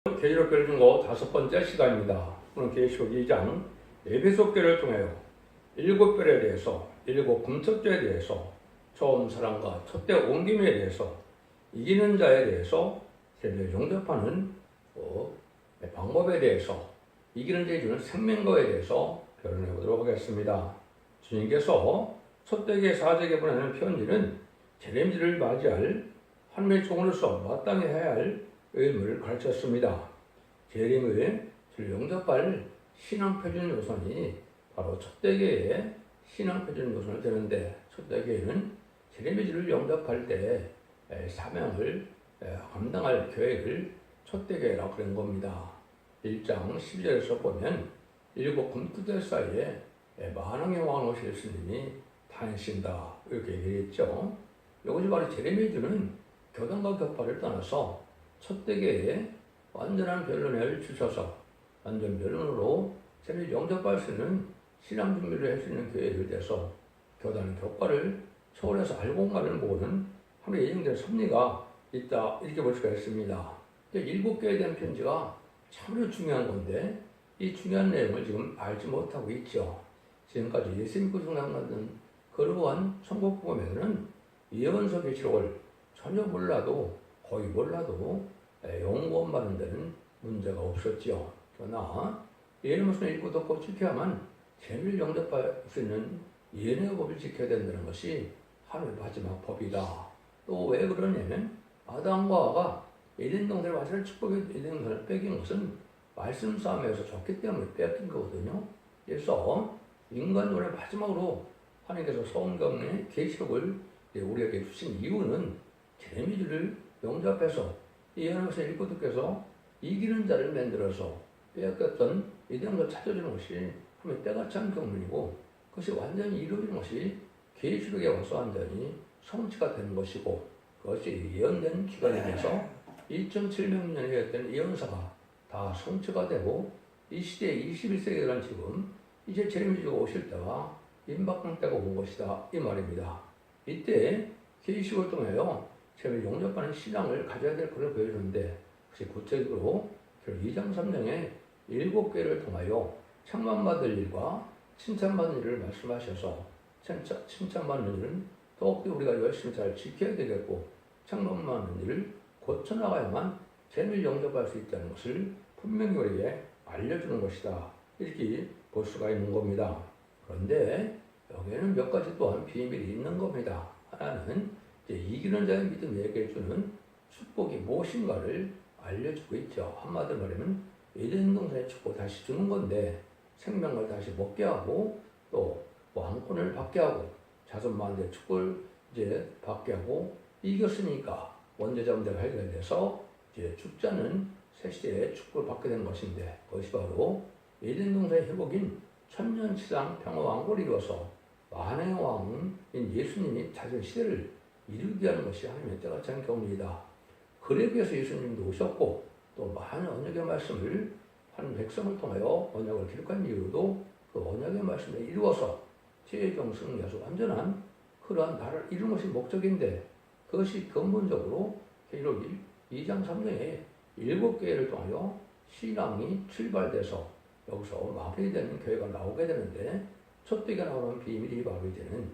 계시록 교를 중고 5번째 시간입니다. 오늘 계시록 2장 에베소교를 통하여 7별에 대해서, 7 금속자에 대해서, 처음 사랑과 첫대 옮김에 대해서, 이기는 자에 대해서, 세례를 용접하는 방법에 대해서, 이기는 자에 주는 생명거에 대해서 결론해 보도록 하겠습니다. 주님께서 첫대계 사제에게 보내는 편지는 재림지를 맞이할 하나님의 종으로서 마땅히 해야 할 의무를 가르쳤습니다. 재림을 용접할 신앙표준 요선이 바로 첫대계의 신앙표준 요선을 되는데, 첫대계에는 재림의지를 용접할 때 사명을 감당할 교회를 첫대계라고 그런 겁니다. 1장 12절에서 보면 7 금토대 사이에 만왕의 왕 오실 예수님이 다니신다 이렇게 얘기했죠. 이것이 바로 재림의지는 교단과 격파를 떠나서 첫대계에 완전한 변론을 주셔서 완전 변론으로 재림을 영접할 수 있는 신앙 준비를 할 수 있는 교회를 돼서 교단의 격파를 초월해서 알공간을 모으는 하나님의 예정된 섭리가 있다 이렇게 볼 수가 있습니다. 7개에 대한 편지가 참으로 중요한 건데 이 중요한 내용을 지금 알지 못하고 있죠. 지금까지 예수 믿고 성장하는 그러한 성곡복음에는 예언서 계시록을 전혀 몰라도 거의 몰라도 연구원받는 데는 문제가 없었죠. 그러나 예언서는 읽고 듣고 지켜야만 재미를 영접할 수 있는 예언의 법을 지켜야 된다는 것이 하나님의 마지막 법이다. 또 왜 그러냐면 아담과 하와가 에덴 동산의 마지막 축복의 에덴 동산을 뺏긴 것은 말씀 싸움에서 졌기 때문에 뺏긴 거거든요. 그래서 인간론의 마지막으로 하나님께서 성경의 계시록을 우리에게 주신 이유는 재미를 영접해서 예언에서 읽고 듣고서 이기는 자를 만들어서 빼앗겼던 에덴 동산을 찾아주는 것이 하나님의 때가 찬 경륜이고, 그것이 완전히 이루어지는 것이 계시록에 와서 완전히 성취가 되는 것이고, 그것이 예언된 기간에 대해서 2700년에 했던 예언사가 다 성취가 되고, 이 시대에 21세기에 간 지금 이제 재림주가 오실 때와 임박한 때가 온 것이다 이 말입니다. 이때 계시록을 통하여 재림을 용접하는 신앙을 가져야 될 것을 보여주는데, 그것이 구체적으로 2장 3장에 7개를 통하여 책망받을 일과 칭찬받는 일을 말씀하셔서, 칭찬받는 일은 더욱더 우리가 열심히 잘 지켜야 되겠고, 책망받는 일을 고쳐나가야만 재미를 영접할 수 있다는 것을 분명히 우리에게 알려주는 것이다 이렇게 볼 수가 있는 겁니다. 그런데 여기에는 몇 가지 또한 비밀이 있는 겁니다. 하나는 이기는 자의 믿음에게 주는 축복이 무엇인가를 알려주고 있죠. 한마디로 말하면 에덴 동산의 축복 다시 주는 건데, 생명을 다시 먹게 하고 또 왕권을 받게 하고 자손 만대 축복을 이제 받게 하고, 이겼으니까 원죄자문제가 해결돼서 이제 죽자는 새 시대의 축복을 받게 된 것인데, 그것이 바로 에덴 동산의 회복인 천년치상 평화왕국을 이루어서 만왕의 왕인 예수님이 자신의 시대를 이루게 하는 것이 하나님의 때가 찬 경륜이다. 그러기 위해서 예수님도 오셨고, 또 많은 언약의 말씀을 하나님 백성을 통하여 언약을 기록한 이유도 그 언약의 말씀을 이루어서 제정 승리해서 완전한 그러한 나라를 이루는 것이 목적인데, 그것이 근본적으로 계시록 2장 3장에 7개를 통하여 신앙이 출발돼서 여기서 마무리되는 교회가 나오게 되는데, 첫대가 나오는 비밀이 마무리되는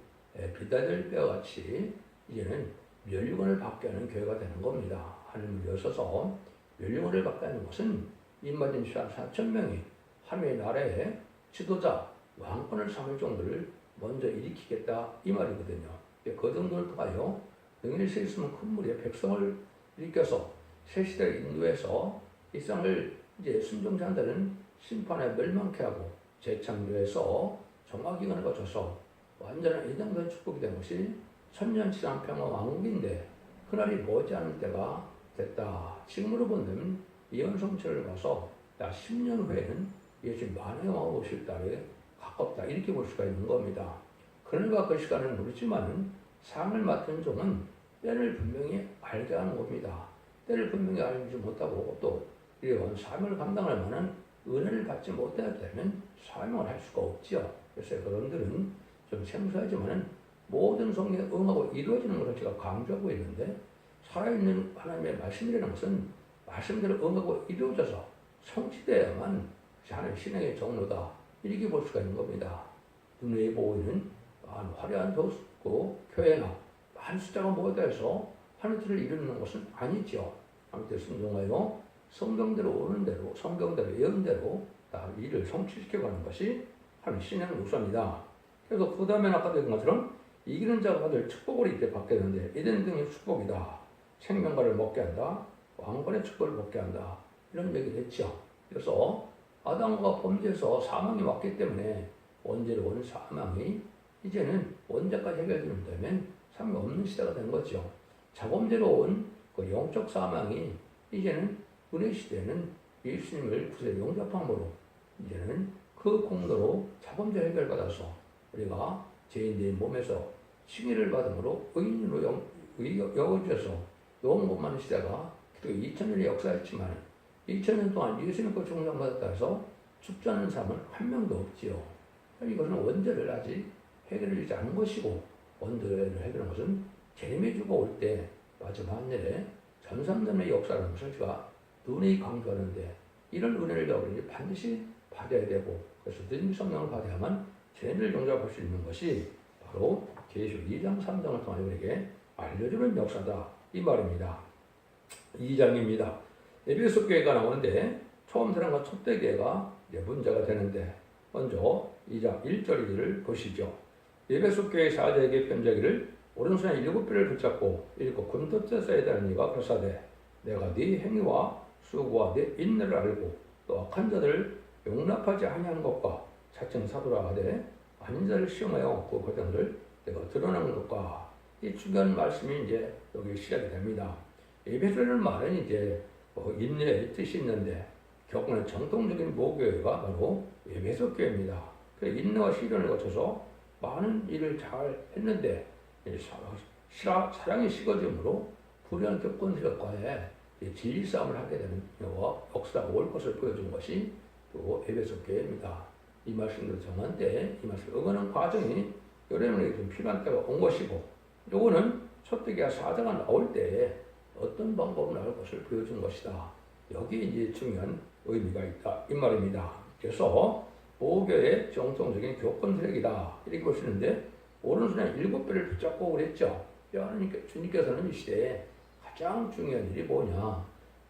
비다들뼈 같이 이제는 멸류관을 받게 하는 교회가 되는 겁니다. 하나님을 여서서 멸류관을 받게 하는 것은 인마진 4,000명이 하나님의 나라의 지도자, 왕권을 삼을 정도를 먼저 일으키겠다 이 말이거든요. 그 정도를 통하여 능히 서 있으면 큰 무리의 백성을 일으켜서 새 시대를 인도해서 이 세상을 이제 순종치 않는 심판에 멸망케 하고 재창조해서 정화기관을 거쳐서 완전한 예정된 축복이 된 것이 천년치상 평화 왕국인데, 그날이 머지않은 때가 됐다. 지금으로 보면 예언 성취를 봐서 10년 후에는 예수님 만왕의 왕 오실 날에 가깝다 이렇게 볼 수가 있는 겁니다. 그날과 그 시간은 모르지만 상을 맡은 종은 때를 분명히 알게 하는 겁니다. 때를 분명히 알지 못하고 또 이런 사명을 감당할 만한 은혜를 받지 못했다면 사명을 할 수가 없지요. 그래서 여러분들은 좀 생소하지만 모든 성경에 응하고 이루어지는 것을 제가 강조하고 있는데, 살아있는 하나님의 말씀이라는 것은 말씀대로 응하고 이루어져서 성취되어야만 하나님 신앙의 종로다 이렇게 볼 수가 있는 겁니다. 눈에 보이는 화려한 교회나 많은 숫자가 모여다 해서 하는 뜻을 이루는 것은 아니죠. 아무튼 순종하여 성경대로 오는 대로 성경대로 예언대로 다 일을 성취시켜가는 것이 하나님 신앙의 우선이다. 그래서 그 다음에 아까 얘기한 것처럼 이기는 자가 받을 축복을 이때 받게 되는데 에덴 등의 축복이다. 생명과를 먹게 한다. 왕권의 축복을 먹게 한다. 이런 얘기를 했죠. 그래서 아담과 범죄에서 사망이 왔기 때문에 원죄로 온 사망이 이제는 원죄까지 해결되면 삶이 없는 시대가 된 거죠. 자범죄로 온 그 영적 사망이 이제는 은혜 시대는 예수님을 구세 영접함으로 이제는 그 공로로 자범죄 해결받아서 우리가 죄인된 몸에서 칭의를 받음으로 의인으로 여겨져서 너무 못 많은 시대가 또 2000년의 역사였지만 2000년 동안 예수님과 중상받았다 해서 죽지 않은 사람은 한 명도 없지요. 이것은 원죄를 아직 해결되지 않은 것이고 원죄를 해결하는 것은 재림의 주가 올 때 마지막 한날에 전삼전의 역사라는 것을 제가 눈이 강조하는데 이런 은혜를 우리 반드시 받아야 되고 그래서 늘 성령을 받아야만 죄를 용납할 수 있는 것이 바로 계시록 2장 3장을 통해 우리에게 알려주는 역사다 이 말입니다. 2장입니다. 에베소 교회가 나오는데 처음 들어간 첫대 교회가 문제가 되는데 먼저 2장 1절을 보시죠. 에베소 교회 사자에게 편지하기를 오른손에 7뼈를 붙잡고 읽고 군톱째 써야 되는 이가 그러사대 내가 네 행위와 수고와 네 인내를 알고 또 악한 자들을 용납하지 아니하는 것과 차츰 사도라 하되 아닌 자를 시험하여 그 과정을 내가 드러나는 것과 이 중요한 말씀이 이제 여기 시작이 됩니다. 에베소라는 말은 이제 인내의 뜻이 있는데 겪는 정통적인 모교회가 바로 에베소 교회입니다. 그 인내와 시련을 거쳐서 많은 일을 잘 했는데 사랑이 식어짐으로 불의한 교권들과의 진리 싸움을 하게 되는 역사가 올 것을 보여준 것이 또 에베소 교회입니다. 이 말씀을 정한 때 이 말씀을 응하는 과정이 여러분에게 좀 필요한 때가 온 것이고 요거는 첫대기와 사자가 나올 때 어떤 방법으로 나올 것을 보여준 것이다. 여기에 이제 중요한 의미가 있다 이 말입니다. 그래서 모교의 정통적인 교권 세력이다 이렇게 보시는데 오른손에 7뼈를 붙잡고 그랬죠. 주님께서는 이 시대에 가장 중요한 일이 뭐냐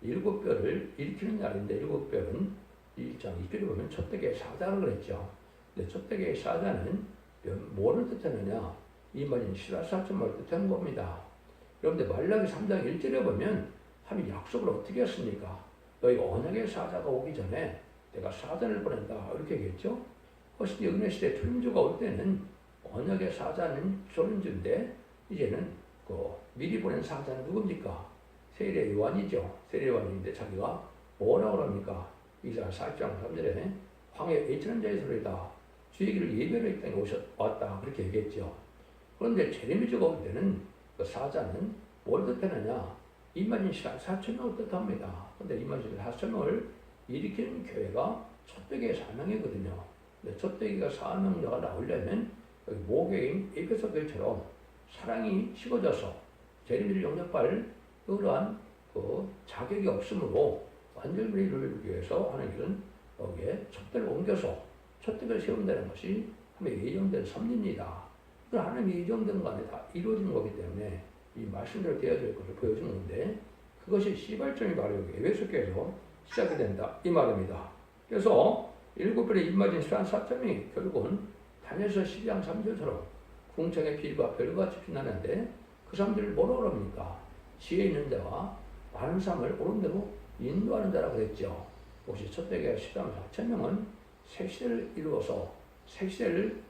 7뼈를 일으키는 날인데 7뼈는 1장 2절에 보면 첫대기의 사자를 그랬죠. 근데 첫대기의 사자는 뭐를 뜻하느냐 이말인 시라사천을 뜻하는 겁니다. 그런데 말라기 3장 1절에 보면 하나님 약속을 어떻게 했습니까? 너희 언약의 사자가 오기 전에 내가 사자를 보낸다 이렇게 얘기했죠. 훨씬 은혜 시대 초림주가 올 때는 언약의 사자는 초림주인데 이제는 그 미리 보낸 사자는 누굽니까? 세례 요한이죠. 세례 요한인데 자기가 뭐라고 합니까? 이사야 4장 3절에 황해 애처는 자의 소리다. 주의 길을 예배로 이 땅에 왔다 그렇게 얘기했죠. 그런데 제레미야가 올 때는 그 사자는 뭘 뜻하느냐? 이만인 4,000명을 뜻합니다. 그런데 이만인 4,000명을 일으키는 교회가 첫대기의 사명이거든요. 근데 첫대기가 사명자가 나오려면 여기 모교인 에베소 교회처럼 사랑이 식어져서 재림을 영접할 그러한 그 자격이 없으므로 완전히 이루기 위해서 하는 일은 여기에 첫대를 옮겨서 첫대를 세운다는 것이 하나님의 예정된 섭리입니다. 그 하나님의 예정된 거 안에 다 이루어진 거기 때문에 이 말씀대로 되어질 것을 보여주는 건데 그것이 시발점이 바로 여기 에베소 교회에서 시작이 된다 이 말입니다. 그래서 7별의 입맞은 시한 사점이 결국은 다니엘서 12장 3절처럼 궁창의 빛과 별같이 빛나는데 그 사람들을 뭐라고 합니까? 지혜 있는 자와 많은 사람을 옳은 대로 인도하는 자라고 그랬죠. 혹시 첫대기가 10장 4,000명은 새 시대를 이루어서 새 시대를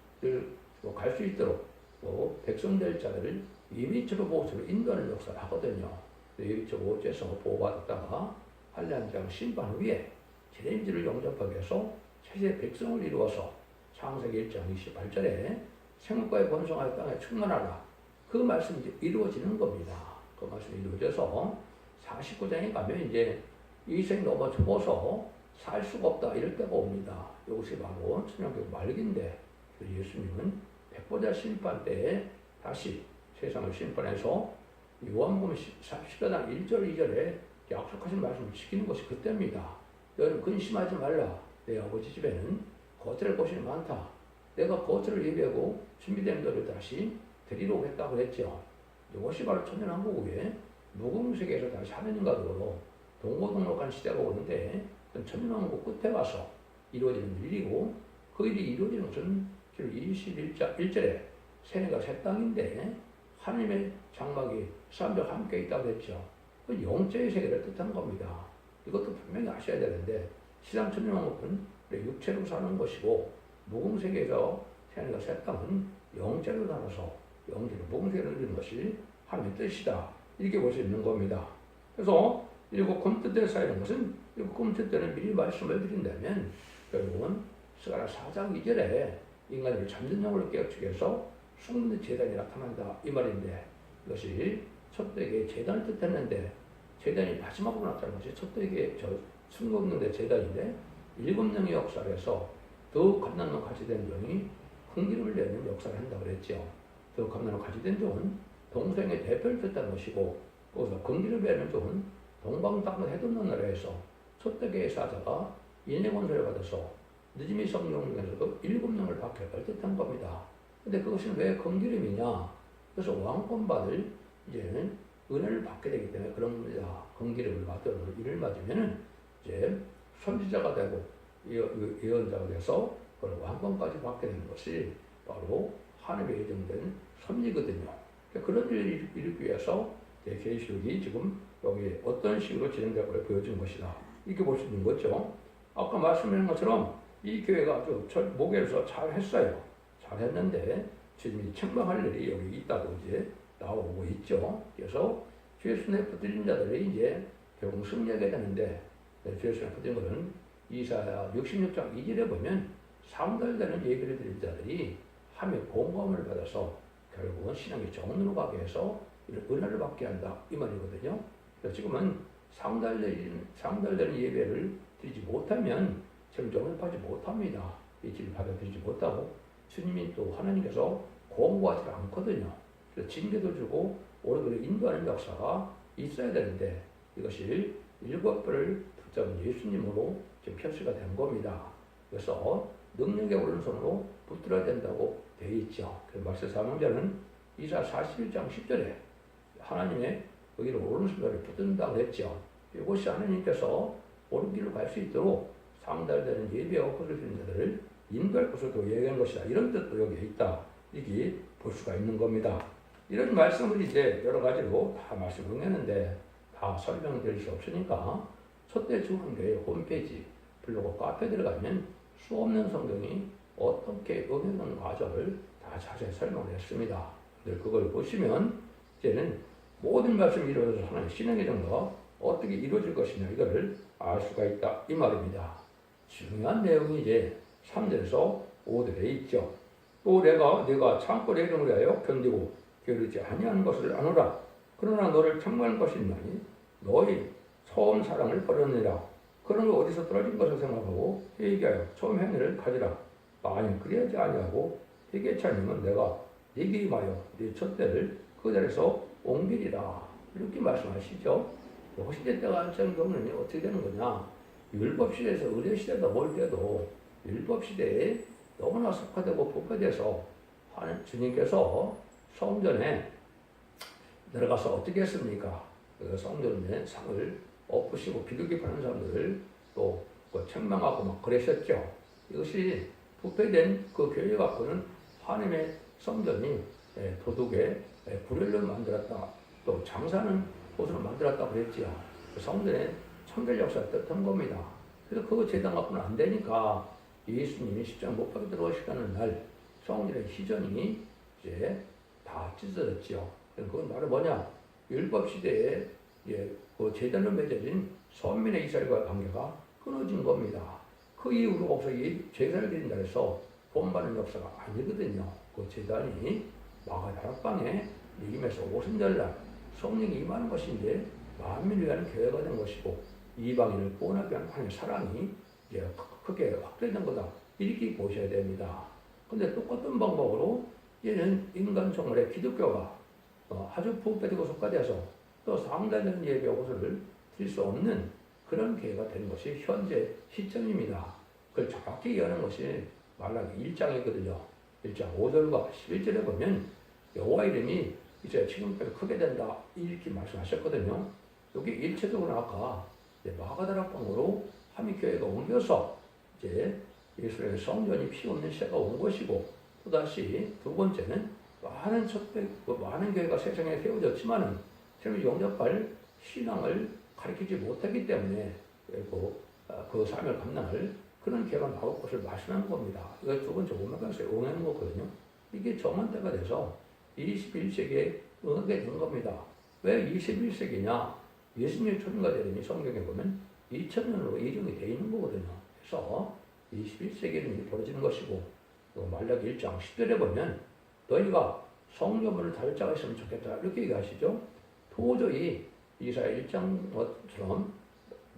갈 수 있도록 또 백성될 자들을 예비처로 보호처로 인도하는 역사를 하거든요. 예비처 보호처에서 보호받았다가 한란장 심판 후에 제림지를 영접하기 위해서 새시대 백성을 이루어서 창세기 1장 28절에 생육과의 번성하여 땅에 충만하라. 그 말씀이 이제 이루어지는 겁니다. 그 말씀이 이루어져서 49장에 가면 이제 이 생 넘어 죽어서 살 수가 없다 이럴 때가 옵니다. 이것이 바로 천년왕국 말기인데 예수님은 백보자 심판 때에 다시 세상을 심판해서 요한복음 14장 1절 2절에 약속하신 말씀을 지키는 것이 그때입니다. 너는 근심하지 말라. 내 아버지 집에는 거처할 곳이 많다. 내가 거처를 예비하고 준비된 너를 다시 데리러 오겠다고 했죠. 이것이 바로 천년왕국의 무궁세계에서 다시 하느님과 더불어 동고동락한 시대가 오는데 천년왕국 끝에 와서 이루어지는 일이고 그 일이 이루어지는 것은 21절에 세네가 새 땅인데 하나님의 장막이 사람들과 함께 있다고 했죠. 그 영적의 세계를 뜻하는 겁니다. 이것도 분명히 아셔야 되는데 시상 천년왕국은 육체로 사는 것이고 무궁세계에서 세네가 새 땅은 영적으로 살아서 영적으로 무궁세계를 누리는 것이 하나님의 뜻이다. 이렇게 볼 수 있는 겁니다. 그래서 일곱 금뜻대 쌓이는 것은 일곱 금뜻대는 미리 말씀을 드린다면 결국은 스가랴 4장 2절에 인간을 잠든 영으로 깨우치기 위해서 숨는 제단이 나타난다 이 말인데 이것이 첫대기의 제단을 뜻했는데 제단이 마지막으로 나타나는 것이 첫대기의 숨고있는데 제단인데 일곱 영의 역사에서 더욱 감난을 가지된 영이 흥기름을 내는 역사를 한다고 그랬죠. 더욱 감난을 가지된 종은 동성의 대표를 뜻하는 것이고 거기서 긍기를 배는 종은 동방땅을 해돋는 나라에서 첫대기의 사자가 인해권세를 받아서 느지미 성령 중에서도 일곱 명을 받게 할 뜻한 겁니다. 근데 그것은 왜 긍기름이냐? 그래서 왕권 받을 이제는 은혜를 받게 되기 때문에 그런 겁니다. 긍기름을 받도록 이를 맞으면은 이제 선지자가 되고 예언자가 돼서 그걸 왕권까지 받게 되는 것이 바로 하나님의 예정된 섭리거든요. 그런 일을 이루기 위해서 계시록이 지금 여기 어떤 식으로 진행될 걸 보여주는 것이다. 이렇게 볼 수 있는 거죠. 아까 말씀드린 것처럼 이 교회가 아주 목회에서 잘 했어요. 잘 했는데 주님이 책망할 일이 여기 있다고 이제 나오고 있죠. 그래서 주 예수님에 붙들린 자들이 이제 결국 승리하게 되는데 주 예수님에 붙들린 것은 이사야 66장 2절에 보면 상달되는 예비를 드린 자들이 함에 공감을 받아서 결국은 신앙의 정론으로 가게 해서 이런 은혜를 받게 한다 이 말이거든요. 그래서 지금은 상달되는 예배를 드리지 못하면 정정을 받지 못합니다. 이 길을 받아들이지 못하고 주님이 또 하나님께서 공부하지 않거든요. 그래서 징계도 주고 오르기를 인도하는 역사가 있어야 되는데 이것이 일곱 배를 붙잡은 예수님으로 지금 표시가 된 겁니다. 그래서 능력의 오른손으로 붙들어야 된다고 되어 있죠. 그래서 말세 사명자는 이사 41장 10절에 하나님의 여기를 오른손으로 붙든다고 했죠. 이것이 하나님께서 오른길로 갈 수 있도록 상달되는 예배와 허를 주는 자들을 인도할 것을 또 얘기한 것이다. 이런 뜻도 여기에 있다. 이게 볼 수가 있는 겁니다. 이런 말씀을 이제 여러 가지로 다 말씀을 했는데 다 설명드릴 수 없으니까 첫대 중앙교회 홈페이지 블로그 카페에 들어가면 수없는 성경이 어떻게 응용하는 과정을 다 자세히 설명을 했습니다. 그걸 보시면 이제는 모든 말씀이 이루어져서 하나님 신앙의 정도가 어떻게 이루어질 것이냐 이거를 알 수가 있다 이 말입니다. 중요한 내용이 이제 3절에서 5절에 있죠. 또 내가 창고를 이름을 하여 견디고 게으르지 아니하는 것을 아노라. 그러나 너를 책망할 것이 있나니 너희 처음 사랑을 버렸느니라. 그런 거 어디서 떨어진 것을 생각하고 회개하여 처음 행위를 가지라. 만일 그리하지 아니하고 회개치 않으면 내가 네게 임하여 네 첫대를 그 자리에서 옮기리라. 이렇게 말씀하시죠. 시대 때가 한참 경우는 어떻게 되는 거냐. 율법시대에서 의례시대가 올 때도 율법시대에 너무나 속화되고 부패돼서 주님께서 성전에 들어가서 어떻게 했습니까? 그 성전에 상을 엎으시고 비둘기 파는 사람들을 또 책망하고 막 그러셨죠. 이것이 부패된 그 교회 갖고는 하나님의 성전이 도둑의 불의를 만들었다. 또 장사하는 곳으로 만들었다고 그랬지요. 그 성전에 청결 역사를 뜻한 겁니다. 그래서 그거 재단 갖고는 안 되니까 예수님이 십자가 못 박혀 들어오시는 날 성전의 희전이 이제 다 찢어졌지요. 그건 바로 뭐냐? 율법 시대에 그 재단으로 맺어진 선민의 이스라엘과 관계가 끊어진 겁니다. 그 이후로 없어 제사를 드린 날에서 본받는 역사가 아니거든요. 그 재단이 마가 다락방에 이김에서 오순절날 성령이 임하는 것이 이제 만민을 위한 교회가 된 것이고 이방인을 구원하기 위한 하나님의 사랑이 이제 크게 확대된 거다. 이렇게 보셔야 됩니다. 근데 똑같은 방법으로 얘는 인간 정말의 기독교가 아주 부패되고 속화돼서 또 상달되는 예배 옷을 될 수 없는 그런 기회가 되는 것이 현재 시점입니다. 그걸 정확히 이해하는 것이 말라기 1장이거든요. 1장 5절과 11절에 보면 여호와 이름이 이제 지금까지 크게 된다 이렇게 말씀하셨거든요. 여기 일체적으로 아까 마가다락방으로 하미교회가 옮겨서 이제 예수님의 성전이 피 없는 시대가 온 것이고, 또다시 두 번째는 많은 교회가 세상에 세워졌지만은 지금 영접할 신앙을 가르치지 못하기 때문에 그 삶을 감당할 그런 기회가 나올 것을 말씀하는 겁니다. 이거 두 번째 오마가에서 응하는 거거든요. 이게 정한 때가 돼서 21세기에 응하게 된 겁니다. 왜 21세기냐? 예수님의 초림과 대림이 성경에 보면 2000년으로 예정이 되어 있는 거거든요. 그래서 21세기는 벌어지는 것이고, 말라기 1장 10절에 보면 너희가 성전문을 닫을 자가 있으면 좋겠다 이렇게 얘기하시죠. 도저히 이사야 1장처럼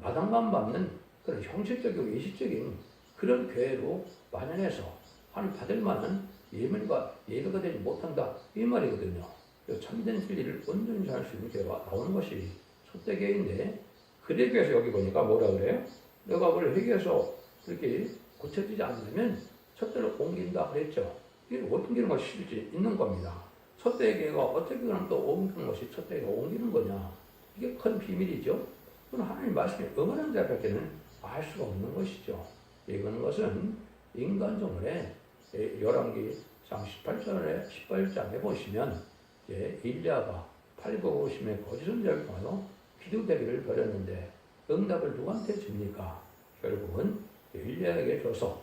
마당만 밟는 그런 형식적이고 예식적인 그런 교회로 만연해서 하나님 받을 만한 예배가 되지 못한다 이 말이거든요. 참된 진리를 온전히 할 수 있는 교회가 나오는 것이 첫대교회인데, 그래서 여기 보니까 뭐라 그래요? 내가 그걸 회개해서 그렇게 고쳐지지 않으면 첫대로 옮긴다 그랬죠. 이게 옮기는 것이 실제 있는 겁니다. 첫대교회가 어떻게 그럼 또 옮기는 것이 첫대교회가 옮기는 거냐? 이게 큰 비밀이죠. 그건 하나님 말씀에 응하는 자밖에는 알 수가 없는 것이죠. 이거는 것은 인간정원에 열왕기상 18장에 보시면 일리야가 팔복오심의 거짓 선지자를 통해서 기도대기를 벌였는데 응답을 누구한테 줍니까? 결국은 일리야에게 줘서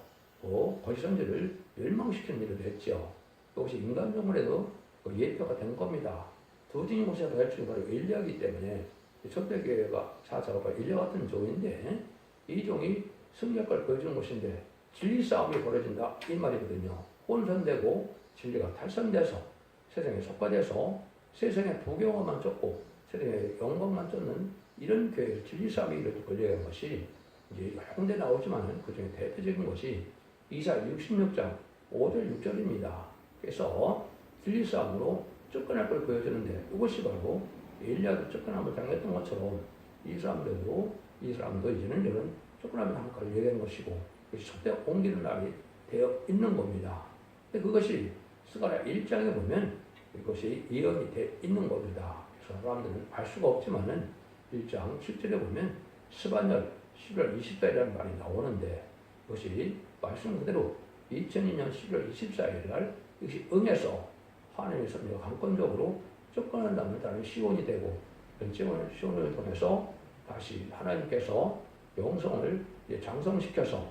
거짓 선지를 멸망시키는 일을 했죠. 이것이 인간정원에도 예표가 된 겁니다. 두 증인 모세가 발출이 바로 일리야이기 때문에 첫대교회가 사자가 일리야 같은 종인데, 이 종이 승리학을 보여주는 것인데 진리 싸움이 벌어진다 이 말이거든요. 혼선되고 진리가 탈선돼서 세상에 속과돼서 세상에 부경화만 쫓고 세상에 영광만 쫓는 이런 교회에서 진리 싸움이 이렇게 걸려간 것이 이제 여러 군데 나오지만 그 중에 대표적인 것이 이사야 66장 5절 6절입니다. 그래서 진리 싸움으로 쫓겨날 걸 보여주는데, 이것이 바로 엘리야도 쫓겨남을 당했던 것처럼 이 사람도 이제는 이런 쫓겨남을 당할 걸 얘기하는 것이고, 그것이 첫대 옮기는 날이 되어 있는 겁니다. 근데 그것이 스가랴 1장에 보면 이것이 예언이 되어 있는 겁니다. 그래서 사람들은 알 수가 없지만은 1장 7절에 보면 스바냐 11월 20일이라는 말이 나오는데, 그것이 말씀 그대로 2002년 11월 24일 날 이것이 응해서 하나님의 섭리가 강권적으로 쫓겨난다면 다른 시온이 되고, 시온을 통해서 다시 하나님께서 영성을 장성시켜서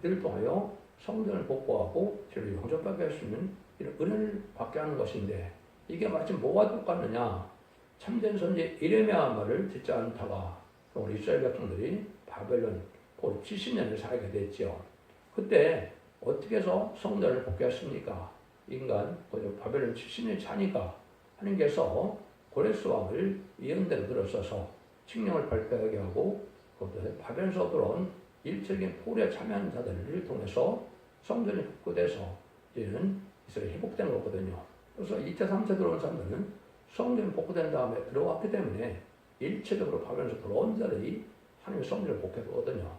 이를 통하여 성전을 복구하고 저를 영접하게 할 수 있는 이런 은혜를 받게 하는 것인데, 이게 마치 뭐가 똑같느냐? 참된 선지 이레미야 말을 듣지 않다가 우리 이스라엘 백성들이 바벨론 70년을 살게 됐죠. 그때 어떻게 해서 성전을 복귀했습니까? 인간 바벨론 70년이 차니까 하나님께서 고레스 왕을 예언대로 들어서서 칙령을 발표하게 하고, 바벨론에서 들어온 일적인 포로에 참여한 자들을 통해서 성전이 복구돼서 이제는 이스라엘이 회복된 거거든요. 그래서 2차, 3차 들어온 사람들은 성전이 복구된 다음에 들어왔기 때문에 일체적으로 바벨론에서 들어온 자들이 하나님의 성전을 복구했거든요.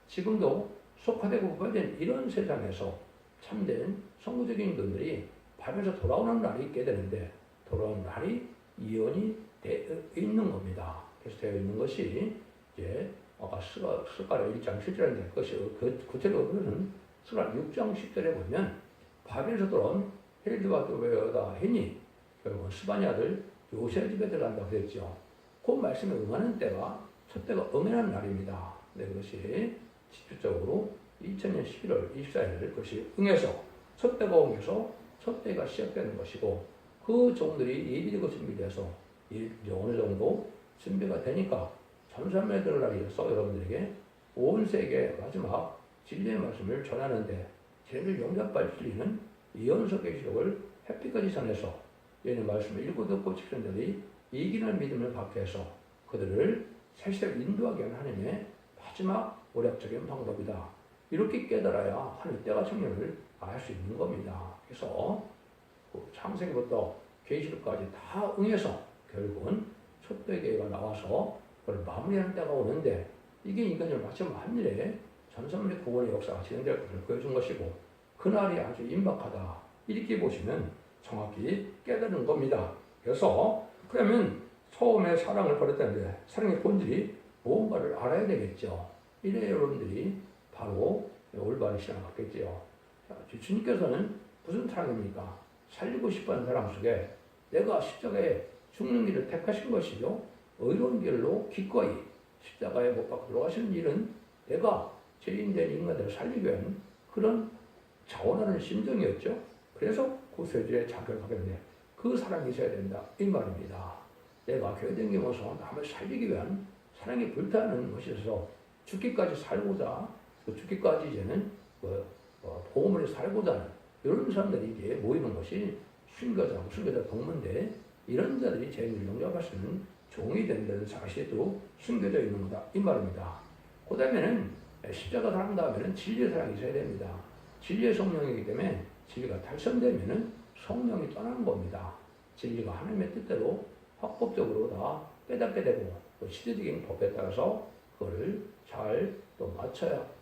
지금도 속화되고 부패된 이런 세상에서 참된 성구적인 분들이 바벨론에서 돌아오는 날이 있게 되는데, 돌아오는 날이 예언이 되어 있는 겁니다. 그래서 되어 있는 것이 이제 아까 스가랴 1장 10절인데, 그것이 구체적으로는 스가랴 6장 10절에 보면 바벨에서 들어온 헬드와 도베어다 헤니 결국은 스바냐 아들 요새 집에 들어간다고 했죠. 그 말씀에 응하는 때가 첫때가 응하는 날입니다. 네, 그것이 집중적으로 2000년 11월 24일 그것이 응해서 첫때가 옮겨서 첫때가 시작되는 것이고, 그 종들이 예비되고 준비돼서 어느 정도 준비가 되니까 잠잠에 들을 날이 있어서 여러분들에게 온 세계 마지막 진리의 말씀을 전하는데, 죄를 용납할 진리는 예언서 계시록을 햇빛까지 전해서 예언의 말씀을 읽고 듣고 지키는 자들이 이기는 믿음을 갖게 해서 그들을 세세를 인도하게 하는 하나님의 마지막 오략적인 방법이다. 이렇게 깨달아야 하나님 때가 청년을 알 수 있는 겁니다. 그래서 창세기부터 계시록까지 다 응해서 결국은 첫대교회가 나와서 그걸 마무리하는 때가 오는데 이게 인간을 마치 만일에 전선물의 구원의 역사가 진행될 것을 보여준 것이고 그날이 아주 임박하다 이렇게 보시면 정확히 깨달은 겁니다. 그래서 그러면 처음에 사랑을 버렸다는데 사랑의 본질이 무언가를 알아야 되겠죠. 이래 여러분들이 바로 올바른 신앙을 갖겠지요. 주님께서는 무슨 사랑입니까? 살리고 싶어하는 사람 속에 내가 십자가에 죽는 길을 택하신 것이죠. 의로운 길로 기꺼이 십자가에 못 박혀 돌아가시는 일은 내가 죄인된 인간들을 살리기 위한 그런 자원하는 심정이었죠. 그래서 구세주의 자격을 하게 되는데 그 사랑이 있어야 된다 이 말입니다. 내가 교회 다니면서 남을 살리기 위한 사랑이 불타는 것이 있어서 죽기까지 살고자 죽기까지 이제는 복음을 살고자 하는 이런 사람들이 이제 모이는 것이 순교자 동문대 이런 자들이 죄인을 용납할 수 있는 종이 된다는 사실도 숨겨져 있는 거다 이 말입니다. 그 다음에는 십자가 사랑 다음에는 진리의 사랑이 있어야 됩니다. 진리의 성령이기 때문에 진리가 달성되면은 성령이 떠나는 겁니다. 진리가 하나님의 뜻대로 합법적으로 다 깨닫게 되고 또 시대적인 법에 따라서 그거를 잘 또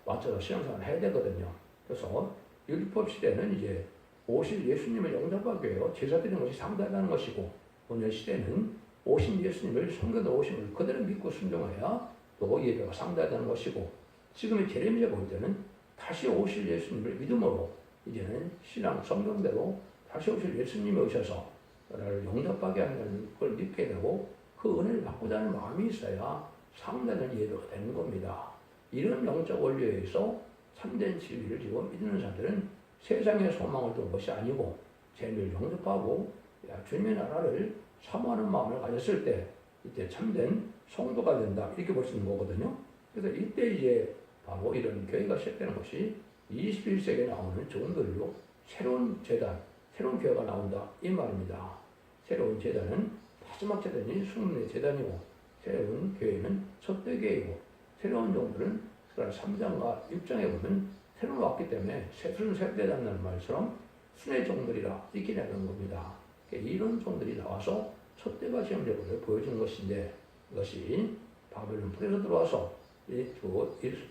맞춰서 신앙생활을 해야 되거든요. 그래서 율법 시대는 이제 오실 예수님을 영접하기 위해 제사 드리는 것이 상당한 것이고 오늘 시대는 오신 예수님을 성경에 오심을 그대로 믿고 순종해야 또 예배가 상당한 것이고 지금의 제레미야가 볼 때는 다시 오실 예수님을 믿음으로 이제는 신앙 성경대로 다시 오실 예수님이 오셔서 나를 영접하게 하는 걸 믿게 되고 그 은혜를 받고자 하는 마음이 있어야 상당한 예배가 되는 겁니다. 이런 영적 원리에 의해서 참된 진리를 지금 믿는 사람들은 세상의 소망을 둔 것이 아니고 죄를 영접하고 주님의 나라를 사모하는 마음을 가졌을 때 이때 참된 성도가 된다 이렇게 볼 수 있는 거거든요. 그래서 이때 이제 바로 이런 교회가 시작되는 것이 21세기에 나오는 종들로 새로운 재단, 새로운 교회가 나온다 이 말입니다. 새로운 재단은 마지막 재단이 수문의 재단이고 새로운 교회는 첫대 교회이고 새로운 종들은 3장과 6장에 보면 새로 왔기 때문에 새순 새대단다는 말처럼 순의 종들이라 이렇게 되는 겁니다. 이런 종들이 나와서 첫대가 시험적으로 보여준 것인데 이것이 바벨론 풀에서 들어와서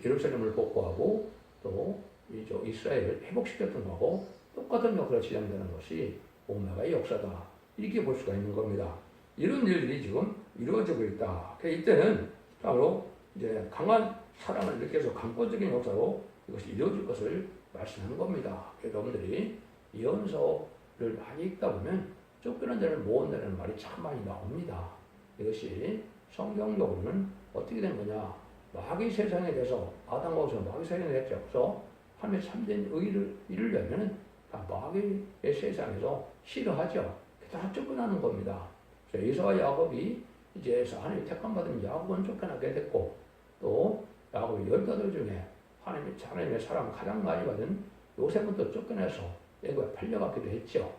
예루살렘을 복구하고 또 이스라엘을 회복시켰던 거하고 똑같은 역사를 진행되는 것이 오메가의 역사다 이렇게 볼 수가 있는 겁니다. 이런 일들이 지금 이루어지고 있다. 이때는 바로 이제 강한 사랑을 느껴서 강권적인 역사로 이것이 이루어질 것을 말씀하는 겁니다. 여러분들이 예언서를 많이 읽다 보면 쫓겨난 자를 모은다는 말이 참 많이 나옵니다. 이것이 성경적으로는 어떻게 된 거냐? 마귀 세상에 대해서 아담과 하와가 마귀 세상에 대해서 없어 하나님의 참된 의를 이루려면 다 마귀의 세상에서 싫어하죠. 다 쫓겨나는 겁니다. 그래서 에서와 야곱이 이제 하나님의 택함받은 야곱은 쫓겨나게 됐고 또 야곱의 18 중에 하나님의 사랑 가장 많이 받은 요셉은 또 쫓겨나서 애굽에 팔려가기도 했죠.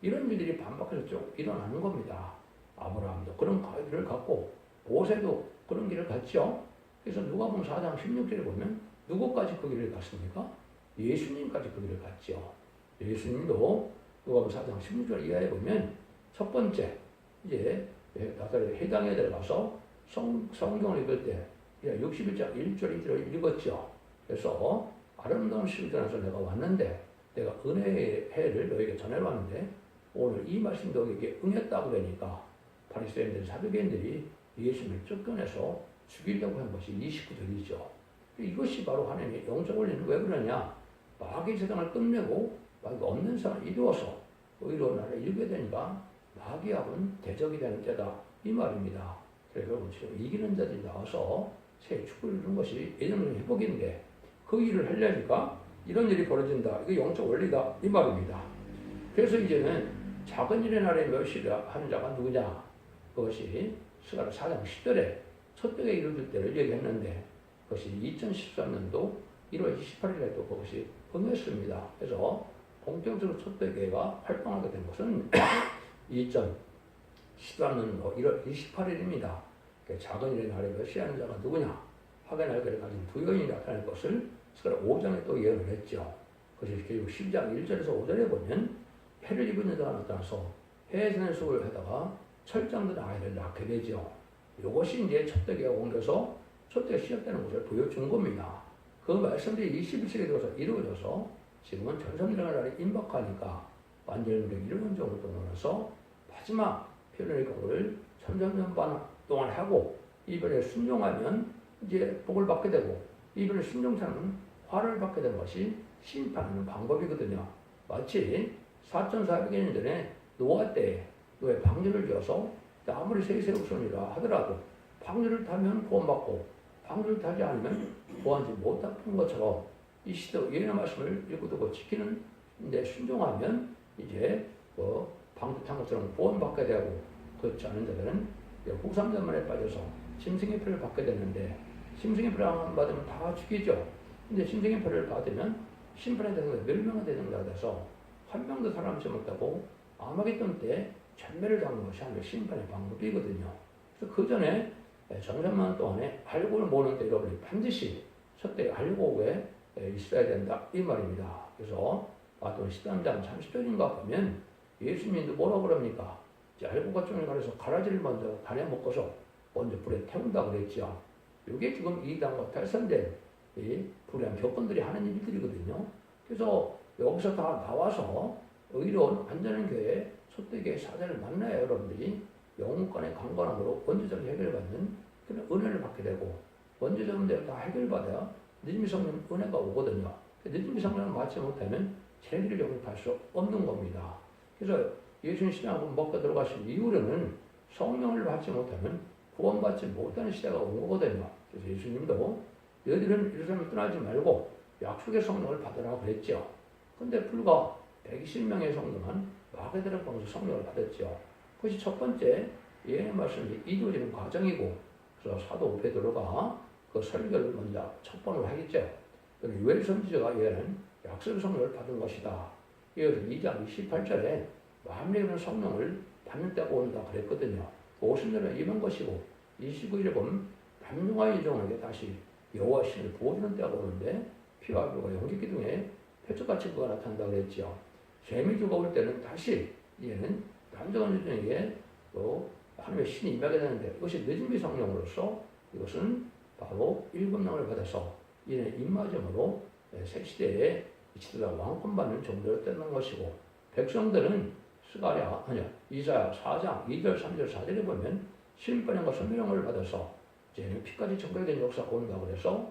이런 일들이 반복해서 쭉 일어나는 겁니다. 아브라함도 그런 길을 갔고 모세도 그런 길을 갔죠. 그래서 누가복음 4장 16절에 보면 누구까지 그 길을 갔습니까? 예수님까지 그 길을 갔죠. 예수님도 누가복음 4장 16절 이하에 보면 첫 번째 이제 나사렛 회당에 들어가서 성경을 읽을 때 61장 1절 2절을 읽었죠. 그래서 아름다운 시간에서 내가 왔는데 내가 은혜의 해를 너에게 전해러 왔는데 오늘 이 말씀 너에게 응했다고 그러니까 바리새인들 사두개인들이 예수님을 쫓겨내서 죽이려고 한 것이 29절이죠. 이것이 바로 하나님의 영적 원리는 왜 그러냐? 마귀 세상을 끝내고 마귀가 없는 사람을 이루어서 의로운 나라를 이루게 되니까 마귀하고는 대적이 되는 때다 이 말입니다. 그래서 여러분 지금 이기는 자들이 나와서 새 축구를 이루는 것이 예전의 회복인데 그 일을 하려니까 이런 일이 벌어진다. 이게 영적 원리다 이 말입니다. 그래서 이제는 작은 일의 날에 멸시를 하는 자가 누구냐? 그것이 스가랴 4장 10절에 첫째가 이루어질 때를 얘기했는데 그것이 2013년도 1월 28일에 또 그것이 응했습니다. 그래서 본격적으로 첫째 교회가 활동하게 된 것은 2013년도 1월 28일입니다. 작은 일의 날에 멸시하는 자가 누구냐? 화가 날개를 가진 두 여인이 나타날 것을 스가랴 5장에 또 예언을 했죠. 그것이 결국 10장 1절에서 5절에 보면 해를 입은 여자가 나타나서 해에 사는 수를 하다가 철장든 아이를 낳게 되죠. 이것이 이제 첫대기가 옮겨서 첫대가 시작되는 것을 보여준 겁니다. 그 말씀들이 21세기에 들어서 이루어져서 지금은 전선들의 날이 임박하니까 완전히 이루어진 정도 넘어서 마지막 필연의 경우를 3000년 반 동안 하고 이번에 순종하면 이제 복을 받게 되고 이번에 순종치 않으면 화를 받게 되는 것이 심판하는 방법이거든요. 마치 4400년 전에 노아 때에 노아에 방주를 지어서 아무리 세세우선이라 하더라도 방주를 타면 구원받고 방주를 타지 않으면 구원하지 못한 것처럼 이 시대 예언의 말씀을 읽고 지키는 데 순종하면 이제 방주 탄 것처럼 구원받게 되고 그렇지 않은 자들은 국삼전만에 빠져서 심승의 표를 받게 되는데 심승의 표를 안 받으면 다 죽이죠. 근데 심승의 표를 받으면 심판에 대해서 멸망이 되는 자 돼서 한 명도 살아남지 못하고 아마겟돈 때 전멸을 당하는 것이 하나의 심판의 방법이거든요. 그래서 그 전에 전산만 동안에 알고는 모르는데 여러분이 반드시 첫째 알고에 있어야 된다 이 말입니다. 그래서 마태복음 13장 30절인가 보면 예수님도 뭐라고 그럽니까? 알고가 쪽에 가려서 가라지를 먼저 단에 묶어서 먼저 불에 태운다 그랬죠. 이게 지금 이단과 탈선된 이 불의한 교권들이 하는 일들이거든요. 그래서 여기서 다 나와서 의로운 안전한 교회 첫대교회 사자를 만나야 여러분들이 영혼간의 강건함으로 원죄적인 해결받는 그런 은혜를 받게 되고 원죄적인 대로 다 해결받아야 늦음이 성령 은혜가 오거든요. 늦음이 성령을 맞지 못하면 제기를 영접할 수 없는 겁니다. 그래서 예수님 신앙을 먹고 들어가신 이후로는 성령을 받지 못하면 구원받지 못하는 시대가 온 거거든요. 그래서 예수님도 너희들은 예루살렘을 떠나지 말고 약속의 성령을 받으라고 그랬죠. 근데 불과 120명의 성도만 마게다라 광에서 성령을 받았죠. 그것이 첫 번째 예언의 말씀이 이루어지는 과정이고 그래서 사도 베드로가 그 설교를 먼저 첫 번으로 하겠죠. 요엘 선지자가 예언한 약속의 성령을 받은 것이다. 이어서 2장 28절에 만민의 성령을 받는 때가 온다 그랬거든요. 50년에 임한 것이고 29일에 보면 남중한 이종에게 다시 여호와 신을 부어주는 때가 오는데 피와 뼈가 연기기둥에 표적같이 그가 나타난다 그랬죠. 재미주가 올 때는 다시 이제는 남중한 이종에게 또 하나님의 신이 임하게 되는데 이것이 늦은비 성령으로서 이것은 바로 일곱령을 받아서 이는 입맞음으로 새 시대에 이치들과 왕권받는 정도를 떼는 것이고 백성들은 이사야 4장 2절 3절 4절에 보면 심판과 선명을 받아서 이제는 피까지 청결된 역사가 온다고 그래서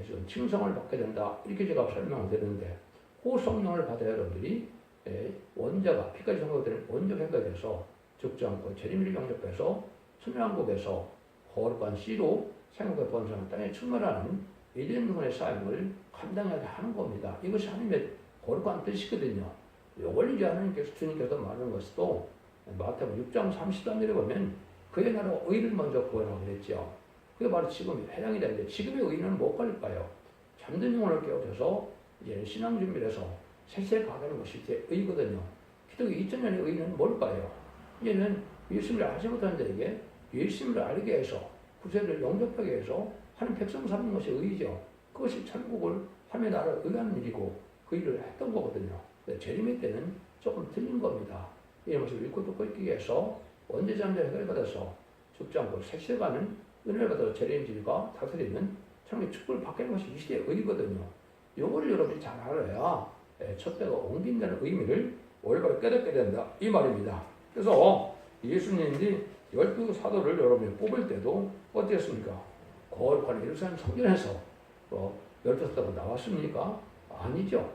지금 칭송을 받게 된다 이렇게 제가 설명을 드렸는데 그 성령을 받아야 여러분들이 원자가 피까지 청결되는 원적 행각에서 죽지 않고 재림을 영접해서 천년왕국에서 거룩한 씨로 생각의 번성한 땅에 출마하는 이전군의 사역을 감당하게 하는 겁니다. 이것이 하나님의 거룩한 뜻이거든요. 이걸 이제 하나님께서 주님께서 말하는 것도 마태복음 6장 33절에 보면 그의 나라 의를 먼저 구하라고 그랬죠. 그게 바로 지금 해당이 되는데 지금의 의는 못 갈까요? 잠든 영혼을 깨우쳐서 이제 신앙 준비를 해서 세세에 가는 것이 이제 의거든요. 기독교 2000년의 의는 뭘까요? 이제는 예수님을 알지 못하는 자에게 예수님을 알게 해서 구세를 영접하게 해서 하나님 백성 삼는 것이 의죠. 그것이 천국을 하나님의 나라를 의하는 일이고 그 일을 했던 거거든요. 재림의 때는 조금 틀린 겁니다. 이 모습을 읽고 듣고 있기 위해서 원죄자를 해결받아서 죽지 않고 색세가는 은혜를 받아서 재림질과 다스리는 천국의 축복을 받게 하는 것이 이 시대의 의거든요. 이걸 여러분이 잘 알아야 첫째가 옮긴다는 의미를 올바로 깨닫게 된다 이 말입니다. 그래서 예수님이 12사도를 여러분이 뽑을 때도 어땠습니까? 거룩한 예루살렘 성전에서 12사도가 나왔습니까? 아니죠.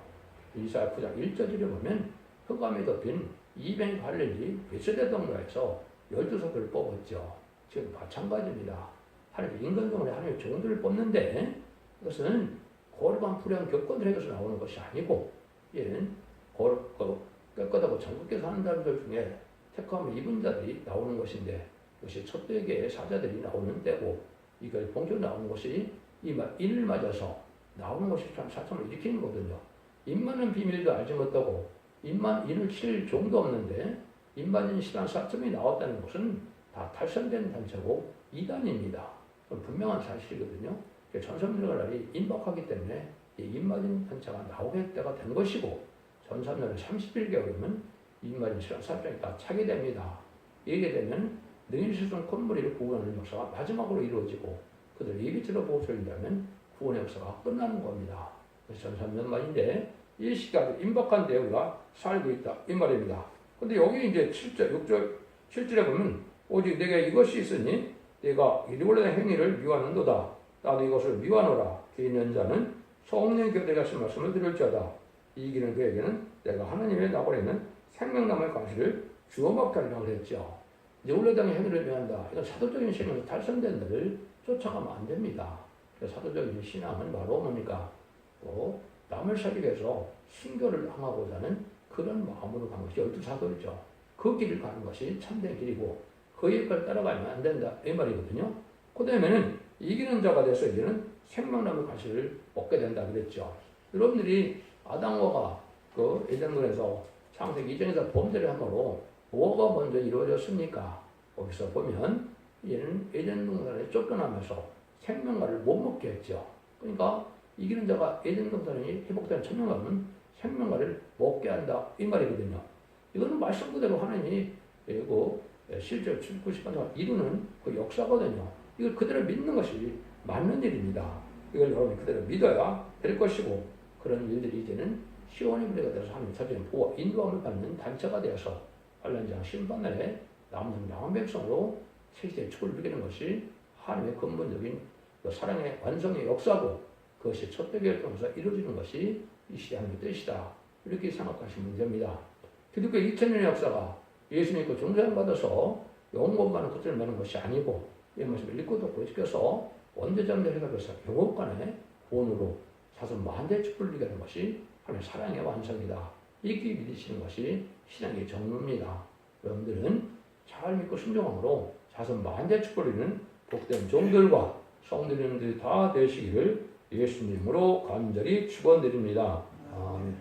이사야 9장 1절에 보면 흑암에 덮인 이방인 갈릴리 베세다 동네에서 12사도를 뽑았죠. 지금 마찬가지입니다. 하나님 인간적으로 하나님의 종들을 뽑는데 그것은 거룩한 불의한 격권들에게서 나오는 것이 아니고 얘는 깨끗하고 정직하게 사는 사람들 중에 택함을 입은 자들이 나오는 것인데 그것이 첫대계의 사자들이 나오는 때고 이걸 본격으로 나오는 것이 인을 맞아서 나오는 것이 참 사참을 일으키는 거거든요. 인만은 비밀도 알지 못하고 인을 칠 종도 없는데 인만인 신앙 사점이 나왔다는 것은 다 탈선된 단체고 이단입니다. 분명한 사실이거든요. 전삼년의 날이 임박하기 때문에 이 인만인 단체가 나오게 때가 된 것이고 전삼년을 31개월이면 인만인 신앙 사점이 다 차게 됩니다. 이렇게 되면 능히 세상 건물을 구원하는 역사가 마지막으로 이루어지고 그들 예비처럼 보호소인다면 구원의 역사가 끝나는 겁니다. 그래서 전산년 말인데 이 시기가 임박한 데 우리가 살고 있다 이 말입니다. 근데 여기 이제 7절, 6절, 7절에 보면 오직 내게 이것이 있으니 내가 이리올라 행위를 미워하는도다. 나도 이것을 미워하노라. 개인연 자는 성령 교대가 하신 말씀을 들을지어다. 이기는 그에게는 내가 하나님의 나고에는 생명나무의 과실을 주어먹게 하리라 그랬죠. 이제 올라당의 행위를 미워한다. 이건 사도적인 신앙에서 달성된 데를 쫓아가면 안 됩니다. 사도적인 신앙은 바로 뭡니까? 또 남을 살리기 위해서 순교를 항하고자 하는 그런 마음으로 간 것이 12사도이죠. 그 길을 가는 것이 참된 길이고 그 길을 따라가면 안 된다 이 말이거든요. 그 다음에는 이기는 자가 돼서 이제는 생명나무의 과실을 먹게 된다 그랬죠. 여러분들이 아담과 그 에덴동에서 창세기 이전에서 범죄를 함으로 뭐가 먼저 이루어졌습니까? 거기서 보면 얘는 에덴 동산에 쫓겨나면서 생명과를 못 먹게 했죠. 그러니까 이기는 자가 에덴 동산이 회복된 천년감은 생명과를 먹게 한다 이 말이거든요. 이거는 말씀 그대로 하나님이 그 실제 90번 이루는 그 역사거든요. 이걸 그대로 믿는 것이 맞는 일입니다. 이걸 여러분이 그대로 믿어야 될 것이고 그런 일들이 이제는 시온의 무대가 돼서 하나님 자신의 보호 인도함을 받는 단체가 되어서 환란장 심판날에 남은 양한 백성으로 세계의 축을 누리는 것이 하나님의 근본적인 그 사랑의 완성의 역사고 그것이 첫 대결을 통해서 이루어지는 것이 이 시대 하나님의 뜻이다. 이렇게 생각하시면 됩니다. 기독교 2000년의 역사가 예수 믿고 중생 받아서 영원만은 끝을 맺는 것이 아니고 이 말씀을 읽고 듣고 지켜서 원대전대 해석해서 영원간의 구원으로 사선 만대 축복을 누리게 하는 것이 하나님의 사랑의 완성이다. 이렇게 믿으시는 것이 신앙의 정무입니다. 여러분들은 잘 믿고 순종함으로 자선 만대 축복을 누리는 복된 종들과 성도님들이 다 되시기를 예수님으로 간절히 축원드립니다. 아멘.